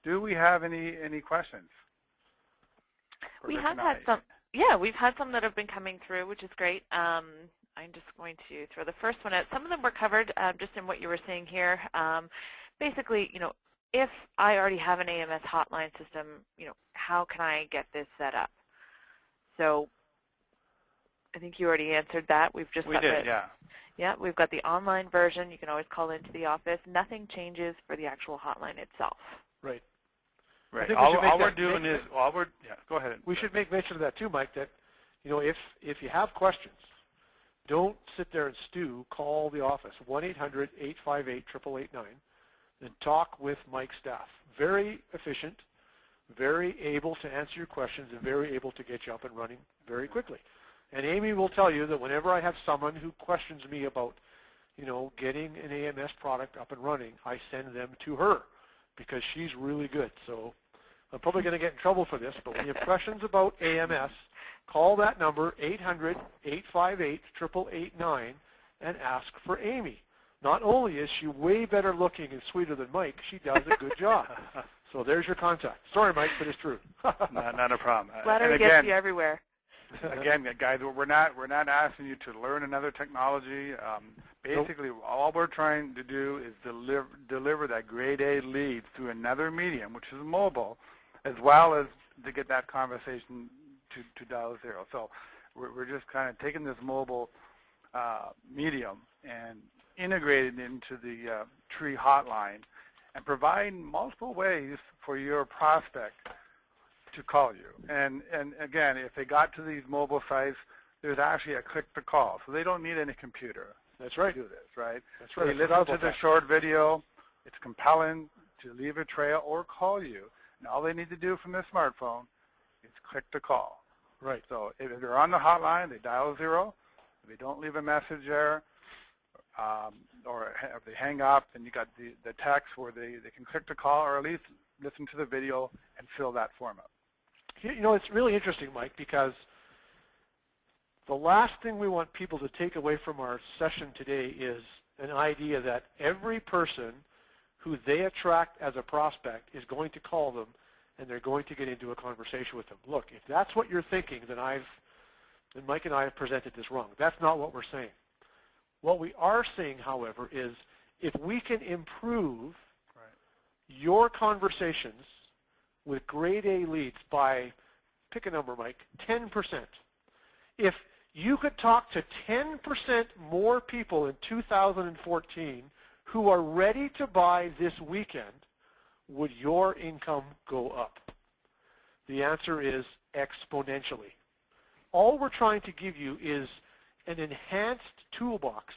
do we have any questions? We have had some. Yeah, we've had some that have been coming through, which is great. I'm just going to throw the first one out. Some of them were covered just in what you were saying here. Basically, if I already have an AMS hotline system, how can I get this set up? So I think you already answered that. We've just Yeah, we've got the online version. You can always call into the office. Nothing changes for the actual hotline itself. Right. Right. All we're doing is, go ahead. We should make mention of that too, Mike, that, if you have questions, don't sit there and stew. Call the office, 1-800-858-8889, and talk with Mike's staff. Very efficient, very able to answer your questions, and very able to get you up and running very quickly. And Amy will tell you that whenever I have someone who questions me about, getting an AMS product up and running, I send them to her because she's really good. So I'm probably going to get in trouble for this, but when you have questions about AMS, call that number, 800-858-8889, and ask for Amy. Not only is she way better looking and sweeter than Mike, she does a good job. So there's your contact. Sorry, Mike, but it's true. Not a problem. Flattery gets you everywhere. Again, guys, we're not asking you to learn another technology. Basically, all we're trying to do is deliver that grade A lead through another medium, which is mobile, as well as to get that conversation to dial 0. So we're just kind of taking this mobile medium and integrating it into the tree hotline and providing multiple ways for your prospect to call you. And again, if they got to these mobile sites, there's actually a click to call, so they don't need any computer. That's right. To do this, right? That's right. They listen to the short video. It's compelling to leave a trail or call you. And all they need to do from their smartphone is click to call. Right. So if they're on the hotline, they dial 0. If they don't leave a message there, or if they hang up, then you got the text where they can click to call or at least listen to the video and fill that form up. It's really interesting, Mike, because the last thing we want people to take away from our session today is an idea that every person who they attract as a prospect is going to call them and they're going to get into a conversation with them. Look, if that's what you're thinking, then Mike and I have presented this wrong. That's not what we're saying. What we are saying, however, is if we can improve Right. your conversations with grade A leads by, pick a number, Mike, 10%. If you could talk to 10% more people in 2014 who are ready to buy this weekend, would your income go up? The answer is exponentially. All we're trying to give you is an enhanced toolbox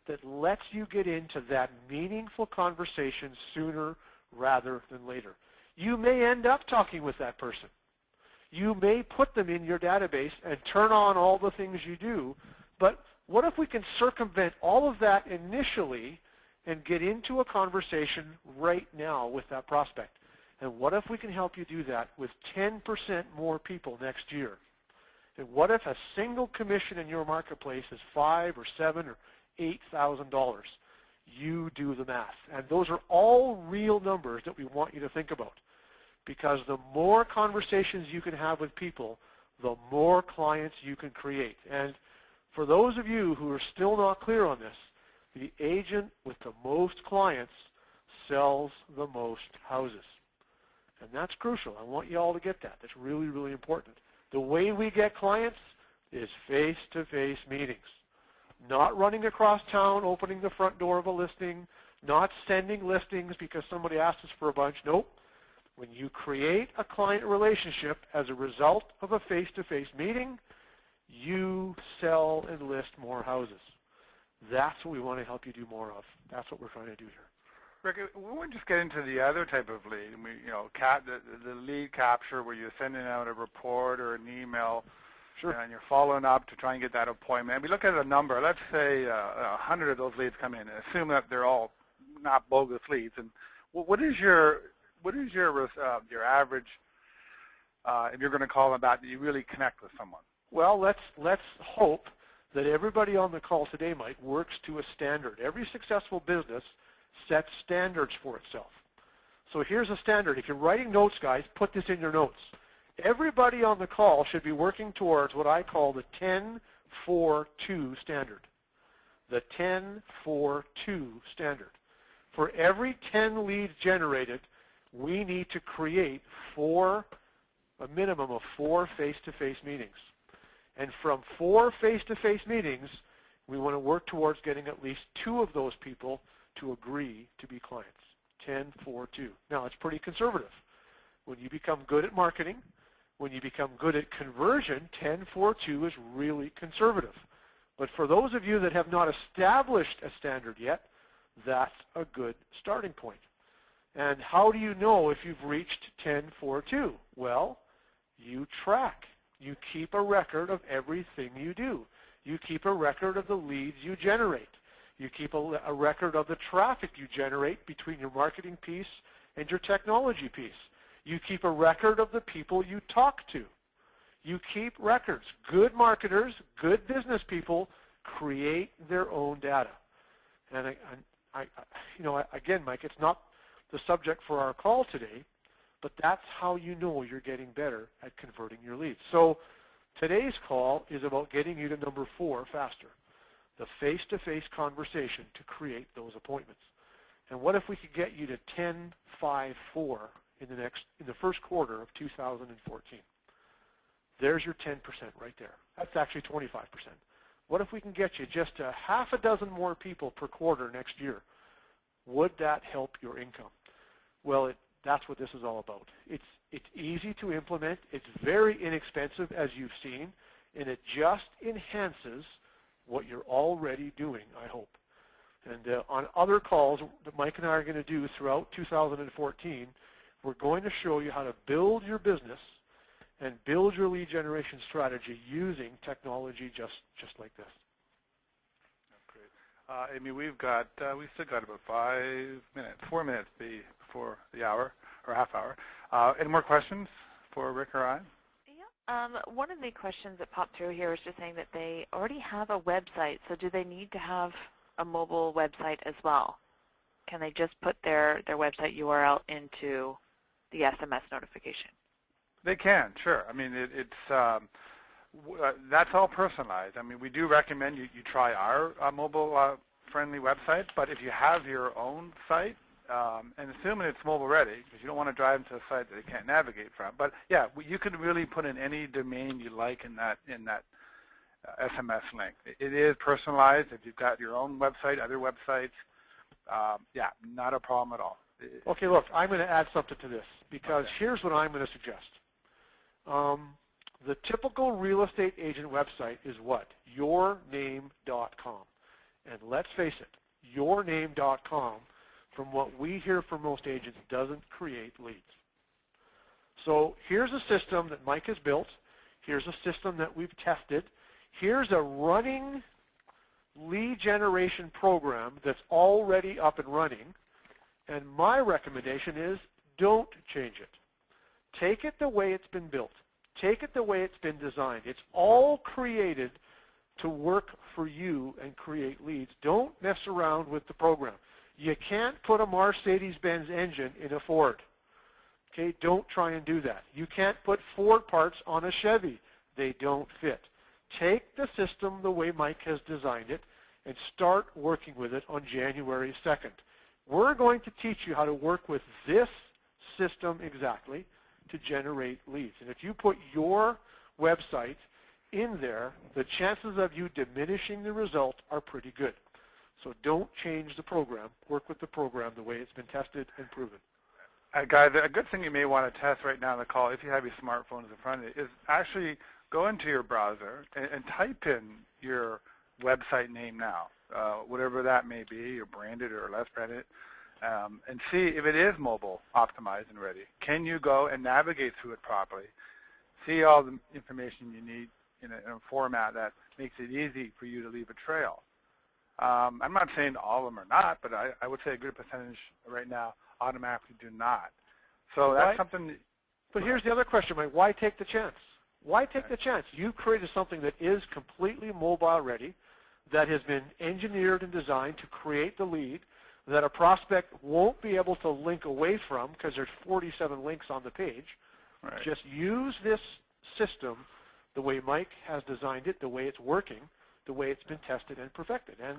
that lets you get into that meaningful conversation sooner rather than later. You may end up talking with that person. You may put them in your database and turn on all the things you do, but what if we can circumvent all of that initially and get into a conversation right now with that prospect? And what if we can help you do that with 10% more people next year? And what if a single commission in your marketplace is $5,000 or $7,000 or $8,000? You do the math. And those are all real numbers that we want you to think about. Because the more conversations you can have with people, the more clients you can create. And for those of you who are still not clear on this, the agent with the most clients sells the most houses. And that's crucial. I want you all to get that. That's really, really important. The way we get clients is face-to-face meetings. Not running across town, opening the front door of a listing, not sending listings because somebody asked us for a bunch. Nope. When you create a client relationship as a result of a face-to-face meeting, you sell and list more houses. That's what we want to help you do more of. That's what we're trying to do here. Rick, we want to just get into the other type of lead. I mean, the lead capture where you're sending out a report or an email, Sure. And you're following up to try and get that appointment. And we look at a number. Let's say 100 of those leads come in. Assume that they're all not bogus leads. And what is your average, if you're going to call them back, that you really connect with someone? Well, let's hope that everybody on the call today, Mike, works to a standard. Every successful business sets standards for itself. So here's a standard. If you're writing notes, guys, put this in your notes. Everybody on the call should be working towards what I call the 10-4-2 standard. The 10-4-2 standard. For every 10 leads generated, we need to create a minimum of 4 face-to-face meetings. And from 4 face-to-face meetings, we want to work towards getting at least 2 of those people to agree to be clients. 10-4-2. Now, it's pretty conservative. When you become good at marketing, when you become good at conversion, 10-4-2 is really conservative. But for those of you that have not established a standard yet, that's a good starting point. And how do you know if you've reached 10-4-2? Well, you track. You keep a record of everything you do. You keep a record of the leads you generate. You keep a record of the traffic you generate between your marketing piece and your technology piece. You keep a record of the people you talk to. You keep records. Good marketers, good business people create their own data. And again, Mike, it's not the subject for our call today, but that's how you know you're getting better at converting your leads. So today's call is about getting you to number 4 faster, the face-to-face conversation to create those appointments. And what if we could get you to 10-5-4 in the first quarter of 2014? There's your 10% right there. That's actually 25%. What if we can get you just a half a dozen more people per quarter next year? Would that help your income? Well, that's what this is all about. It's easy to implement. It's very inexpensive, as you've seen, and it just enhances what you're already doing, I hope. And on other calls that Mike and I are going to do throughout 2014, we're going to show you how to build your business and build your lead generation strategy using technology just like this. Great. Amy, we've still got about 4 minutes before the hour, or half hour. Any more questions for Rick or I? Yeah. One of the questions that popped through here was just saying that they already have a website, so do they need to have a mobile website as well? Can they just put their website URL into the SMS notification? They can, sure. I mean, That's all personalized. I mean, we do recommend you try our mobile-friendly website, but if you have your own site, and assuming it's mobile-ready, because you don't want to drive them to a site that they can't navigate from. But yeah, you can really put in any domain you like in that SMS link. It is personalized. If you've got your own website, other websites, yeah, not a problem at all. Okay, look, I'm going to add something to this, because here's what I'm going to suggest. The typical real estate agent website is what? Yourname.com. And let's face it, yourname.com, from what we hear from most agents, doesn't create leads. So here's a system that Mike has built. Here's a system that we've tested. Here's a running lead generation program that's already up and running. And my recommendation is don't change it. Take it the way it's been built. Take it the way it's been designed. It's all created to work for you and create leads. Don't mess around with the program. You can't put a Mercedes-Benz engine in a Ford. Okay, don't try and do that. You can't put Ford parts on a Chevy. They don't fit. Take the system the way Mike has designed it and start working with it on January 2nd. We're going to teach you how to work with this system exactly to generate leads. And if you put your website in there, the chances of you diminishing the result are pretty good. So don't change the program. Work with the program the way it's been tested and proven. Guys, a good thing you may want to test right now on the call, if you have your smartphones in front of you, is actually go into your browser and type in your website name now, whatever that may be, or branded or less branded, and see if it is mobile optimized and ready. Can you go and navigate through it properly, see all the information you need in a format that makes it easy for you to leave a trail? I'm not saying all of them are not, but I would say a good percentage right now automatically do not. So that's something. But here's the other question, Mike. Why take the chance? Why take the chance? You've created something that is completely mobile ready, that has been engineered and designed to create the lead, that a prospect won't be able to link away from because there's 47 links on the page. Right. Just use this system the way Mike has designed it, the way it's working, the way it's been tested and perfected. And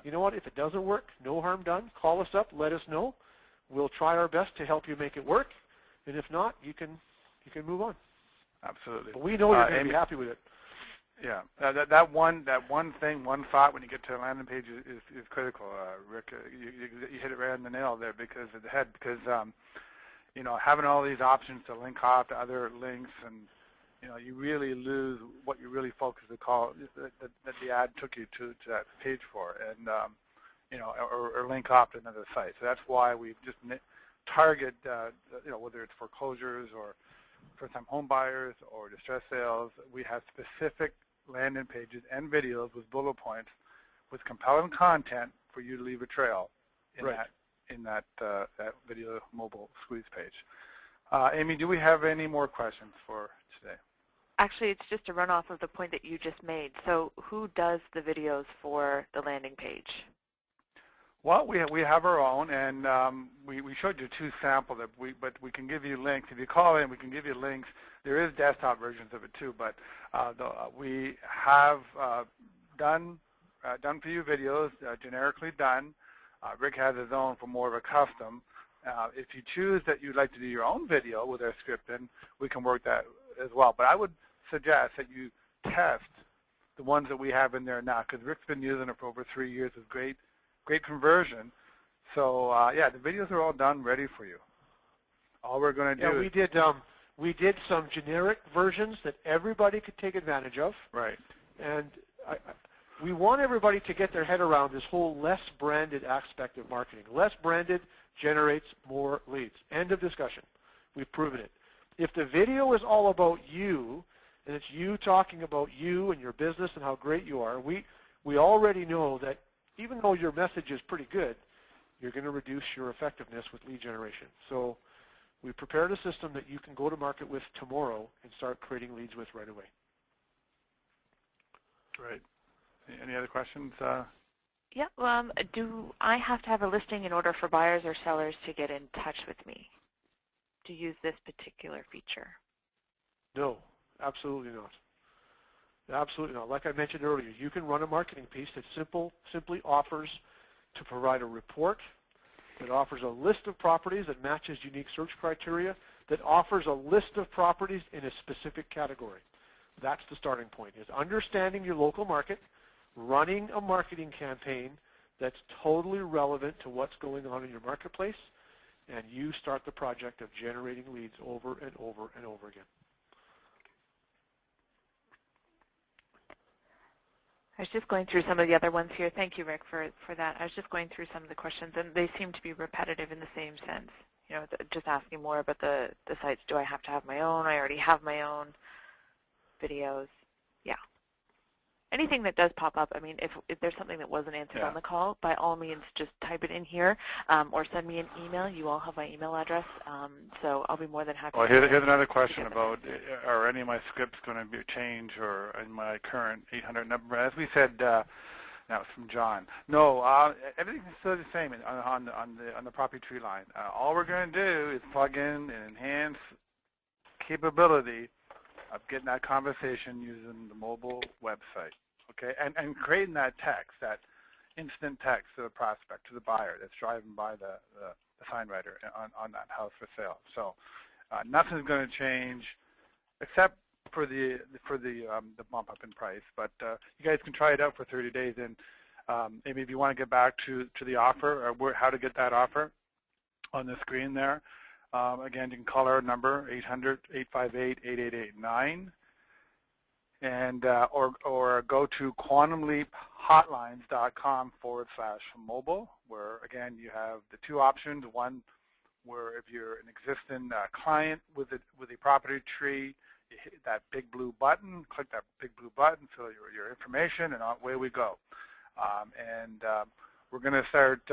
you know what? If it doesn't work, no harm done. Call us up. Let us know. We'll try our best to help you make it work. And if not, you can move on. Absolutely. But we know you're going to be happy with it. Yeah, that one thing, one thought when you get to a landing page is critical, Rick. You hit it right on the nail there because of the head. Because you know, having all these options to link off to other links, and you know, you really lose what you really focus the call that the ad took you to that page for, and you know, or link off to another site. So that's why we just target, you know, whether it's foreclosures or first-time home buyers or distress sales, we have specific landing pages and videos with bullet points with compelling content for you to leave a trail in that video mobile squeeze page. Amy, do we have any more questions for today? Actually, it's just a runoff of the point that you just made. So who does the videos for the landing page? Well, we have our own, and we showed you two samples, but we can give you links. If you call in, we can give you links. There is desktop versions of it too, but we have done for you videos, generically done. Rick has his own for more of a custom. If you choose that you'd like to do your own video with our script, then we can work that as well. But I would suggest that you test the ones that we have in there now, because Rick's been using it for over 3 years with great conversion. So yeah, the videos are all done, ready for you. All we're going to do we did some generic versions that everybody could take advantage of. Right. And we want everybody to get their head around this whole less branded aspect of marketing. Less branded generates more leads. End of discussion. We've proven it. If the video is all about you, and it's you talking about you and your business and how great you are, we already know that even though your message is pretty good, you're going to reduce your effectiveness with lead generation. So we prepared a system that you can go to market with tomorrow and start creating leads with right away. Great. Any other questions? Yeah. Do I have to have a listing in order for buyers or sellers to get in touch with me to use this particular feature? No, absolutely not. Absolutely not. Like I mentioned earlier, you can run a marketing piece that simply offers to provide a report, that offers a list of properties that matches unique search criteria, that offers a list of properties in a specific category. That's the starting point, is understanding your local market, running a marketing campaign that's totally relevant to what's going on in your marketplace, and you start the project of generating leads over and over and over again. I was just going through some of the other ones here. Thank you, Rick, for that. I was just going through some of the questions, and they seem to be repetitive in the same sense. You know, just asking more about the sites. Do I have to have my own? I already have my own. Videos. Yeah. Anything that does pop up, I mean, if there's something that wasn't answered on the call, by all means, just type it in here or send me an email. You all have my email address, so I'll be more than happy. Well, here's another question about, are any of my scripts going to be changed or in my current 800 number? As we said, now it's from John. No, everything's still the same on the property tree line. All we're going to do is plug in and enhance capability of getting that conversation using the mobile website, okay, and creating that text, that instant text to the prospect, to the buyer that's driving by the sign writer on that house for sale. So nothing's going to change except for the bump up in price. But you guys can try it out for 30 days, and maybe if you want to get back to the offer or how to get that offer on the screen there. Again, you can call our number, 800-858-8889, and or go to quantumleaphotlines.com/mobile, where again you have the two options. One, where if you're an existing client with a property tree, you hit that big blue button, click that big blue button, fill your information, and away we go. We're going to start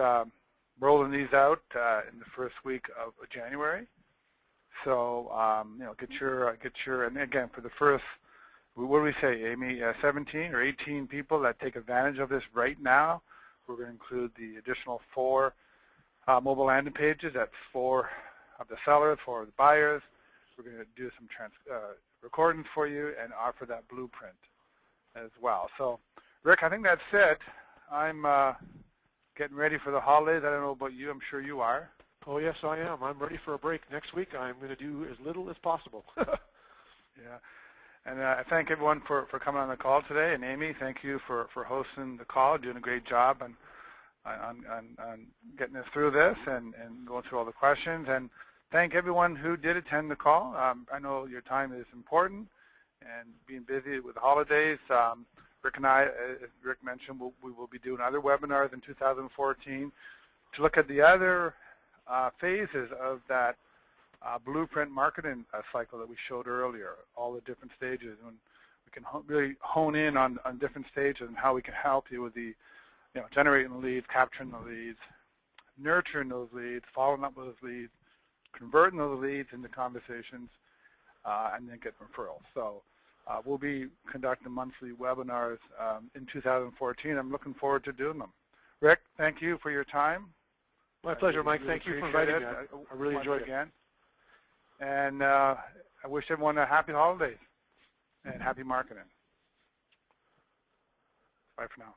rolling these out in the first week of January. So you know, get your and again for the first, what do we say, Amy? 17 or 18 people that take advantage of this right now. We're going to include the additional 4 mobile landing pages. That's 4 of the sellers, 4 of the buyers. We're going to do some recordings for you and offer that blueprint as well. So, Rick, I think that's it. I'm getting ready for the holidays. I don't know about you. I'm sure you are. Oh, yes, I am. I'm ready for a break. Next week, I'm going to do as little as possible. Yeah. And I thank everyone for coming on the call today. And Amy, thank you for hosting the call, doing a great job on getting us through this and going through all the questions. And thank everyone who did attend the call. I know your time is important and being busy with the holidays. Rick and I, as Rick mentioned, we will be doing other webinars in 2014 to look at the other phases of that blueprint marketing cycle that we showed earlier, all the different stages. And we can really hone in on different stages and how we can help you with the, you know, generating the leads, capturing the leads, nurturing those leads, following up with those leads, converting those leads into conversations, and then get referrals. So we'll be conducting monthly webinars in 2014. I'm looking forward to doing them. Rick, thank you for your time. My pleasure, Mike. Thank you for inviting me. I really enjoyed it. Again. And I wish everyone a happy holidays and happy marketing. Bye for now.